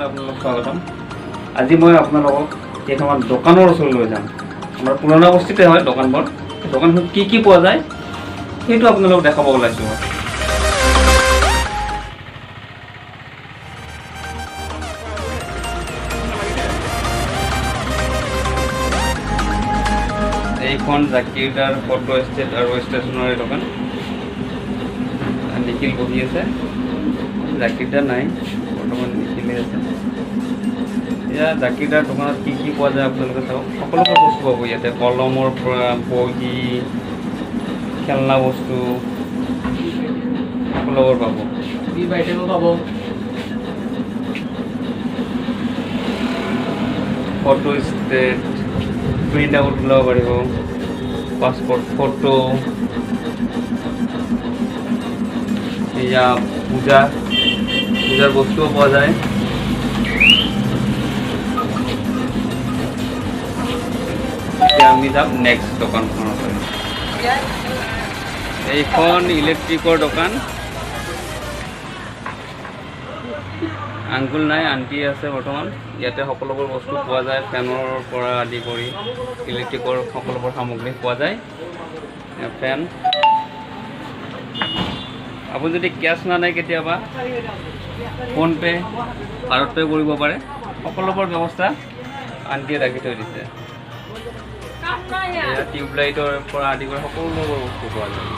আপোনালোক স্বাগতম। আজি মই আপোনালোকক কেইটামান দোকানৰ ওচৰলৈ লৈ যাম। আমাৰ পুৰণা বস্তিতে হয় দোকানবোৰ। দোকানখনত কি কি পোৱা যায় সেইটো আপোনালোকক দেখাব ওলাইছোঁ মই। এইখন জাকিৰদাৰ ফটো ষ্টেট আৰু ষ্টেচনাৰী দোকান। নিখিল বহি আছে, জাকিৰদাৰ নাই, বৰ্তমান নিখিলে আছে। এতিয়া জাকিৰদাৰ দোকানত কি কি পোৱা যায় আপোনালোকে চাওক। সকলোবোৰ বস্তু পাব ইয়াতে, কলমৰ পৰা বহী, খেলনা বস্তু সকলোবোৰ পাব। পাব ফটো ষ্টেট, প্ৰিণ্ট আউট ওলাব পাৰিব, পাছপোৰ্ট ফটো, এয়া পূজাৰ বস্তুও পোৱা যায়। এতিয়া আমি যাম নেক্সট দোকানখনৰ পৰা। এইখন ইলেক্ট্ৰিকৰ দোকান। আংকুল নাই, আণ্টি আছে বৰ্তমান। ইয়াতে সকলোবোৰ বস্তু পোৱা যায়, ফেনৰ পৰা আদি কৰি ইলেক্ট্ৰিকৰ সকলোবোৰ সামগ্ৰী পোৱা যায়। ফেন, আপুনি যদি কেছ নানে কেতিয়াবা ফোনপে', ভাৰত পে' কৰিব পাৰে। সকলোবোৰ ব্যৱস্থা আণ্টিয়ে ৰাখি থৈ দিছে। টিউবলাইটৰ পৰা আদি কৰি সকলোবোৰ বস্তু পোৱা যায়।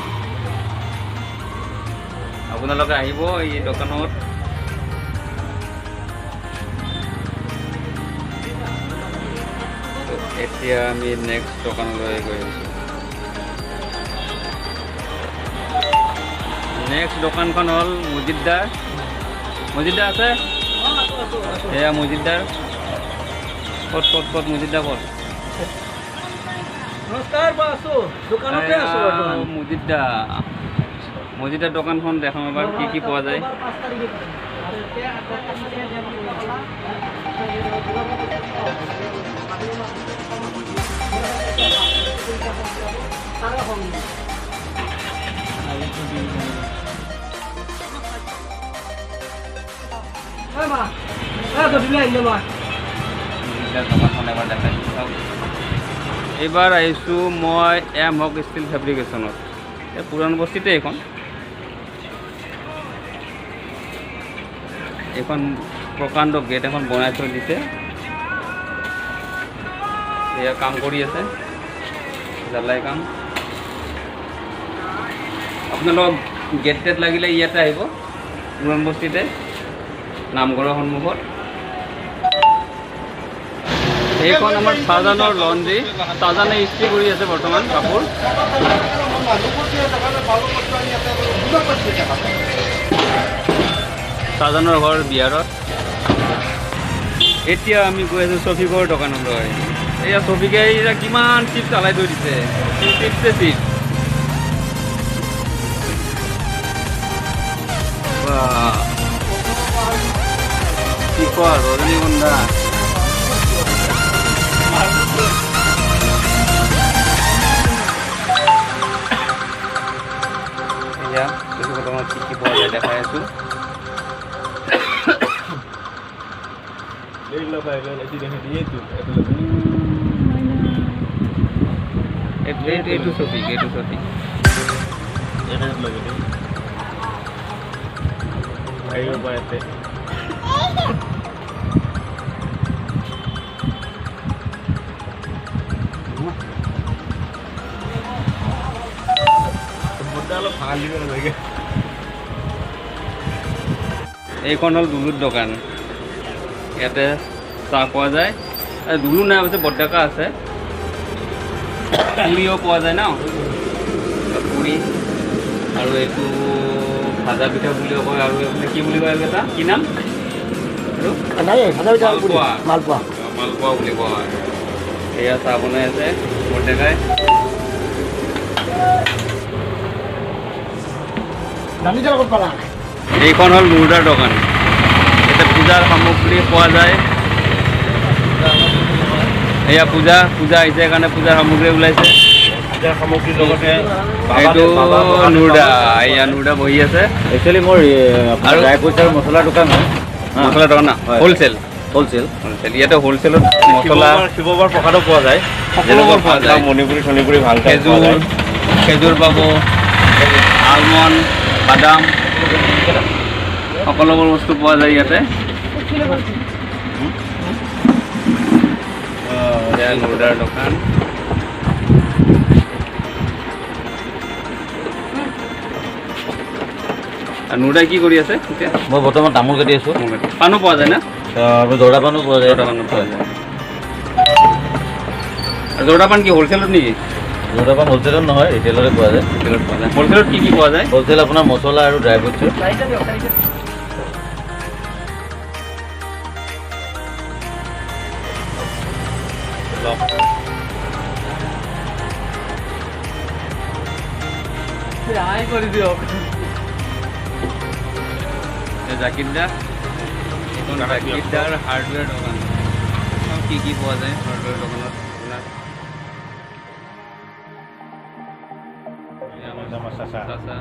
আপোনালোকে আহিব এই দোকানত। এতিয়া আমি নেক্সট দোকানলৈ গৈ আছোঁ। নেক্সট দোকানখন হ'ল মজিদদাৰ। মজিদদাৰ আছে? এয়া মজিদদাৰ। ক'ত মজিদদাৰ ক'ত? মজিদদাৰ দোকানখন দেখাম এবাৰ কি কি পোৱা যায়। এইবাৰ আহিছোঁ মই এম হক ষ্টীল ফেব্ৰিকেশ্যনত। এই পুৰাণ বস্তিতে এইখন প্ৰকাণ্ড গেট এখন বনাই থৈ দিছে। এয়া কাম কৰি আছে, জ্বালাই কাম। আপোনালোক গেট টেট লাগিলে ইয়াতে আহিব, পুৰাণ বস্তিতে, নামঘৰৰ সন্মুখত। এইখন আমাৰ চাজানৰ লণ্ড্ৰী। চাজানে ইস্ত্ৰি কৰি আছে বৰ্তমান কাপোৰ। চাজানৰ ঘৰ বিহাৰত। এতিয়া আমি গৈ আছোঁ ছফিকৰ দোকানলৈ। এয়া ছফিকে এতিয়া কিমান চিপ চালাই থৈ দিছে, চিপছে চিপ। কি কোৱা, ৰজনীগন্ধা। এতিয়া দোকানত কি কি পোৱা যায় দেখাই আছোঁ। এইটো ছফিক, এইটো ছফিক। এইখন হ'ল দুলুৰ দোকান। ইয়াতে চাহ পোৱা যায়। দুলু নাই, অৱশ্যে বৰডেকা আছে। পুৰিও পোৱা যায় ন, পুৰি। আৰু এইটো ভাজা পিঠা বুলিও কয়। আৰু এইফালে কি বুলি কয়, এটা কি নাম? মালপোৱা, মালপোৱা বুলি কোৱা হয়। এয়া চাহ বনাই আছে বৰডেকাই। এইখন হ'ল মুৰ্দাৰ দোকান। ইয়াতে পূজাৰ সামগ্ৰী পোৱা যায়। এয়া পূজা আহিছে কাৰণে পূজাৰ সামগ্ৰী ওলাইছে। পূজাৰ সামগ্ৰীৰ লগতে এইটো নুৰদা, এয়া নুৰদা বহি আছে। একচুৱেলি মোৰ আৰু ড্ৰাই ফ্ৰুটছ আৰু মছলা দোকান হয়। মছলা দোকান না, হয়। হোলচেল। হ'লচেল। ইয়াতে হোলচেলত মছলা শিৱবাৰ প্ৰসাদো পোৱা যায়, সকলোবোৰ পোৱা যায়। মণিপুৰী ভালকৈ খেজুৰ, খেজুৰ পাব, আলমণ্ড, বাদাম, সকলোবোৰ বস্তু পোৱা যায় ইয়াতে। এয়া নুৰদাৰ দোকান। আৰু নুৰদাই কি কৰি আছে এতিয়া? মই বৰ্তমান তামোল কাটি আছোঁ। পাণো পোৱা যায় না? জৰ্দা পানো পোৱা যায়। জৰ্দা পাণো পোৱা যায়। আৰু জৰ্দা পাণ কি হোলচেলত নেকি? জৰ্দা পান হ'লচেলত নহয়, ৰিটেইলতে পোৱা যায়। হোলচেলত পোৱা যায়। হোলচেলত কি কি পোৱা যায়? হ'লচেল আপোনাৰ মছলা আৰু ড্ৰাই ফ্ৰুটছৰ। কৰি দিয়ক। জাকিৰদা, এইখন জাকিৰদাৰ হাৰ্ডৱেৰ দোকান। কি কি পোৱা যায় হাৰ্ডৱেৰ দোকানত আপোনাৰ? চাচা।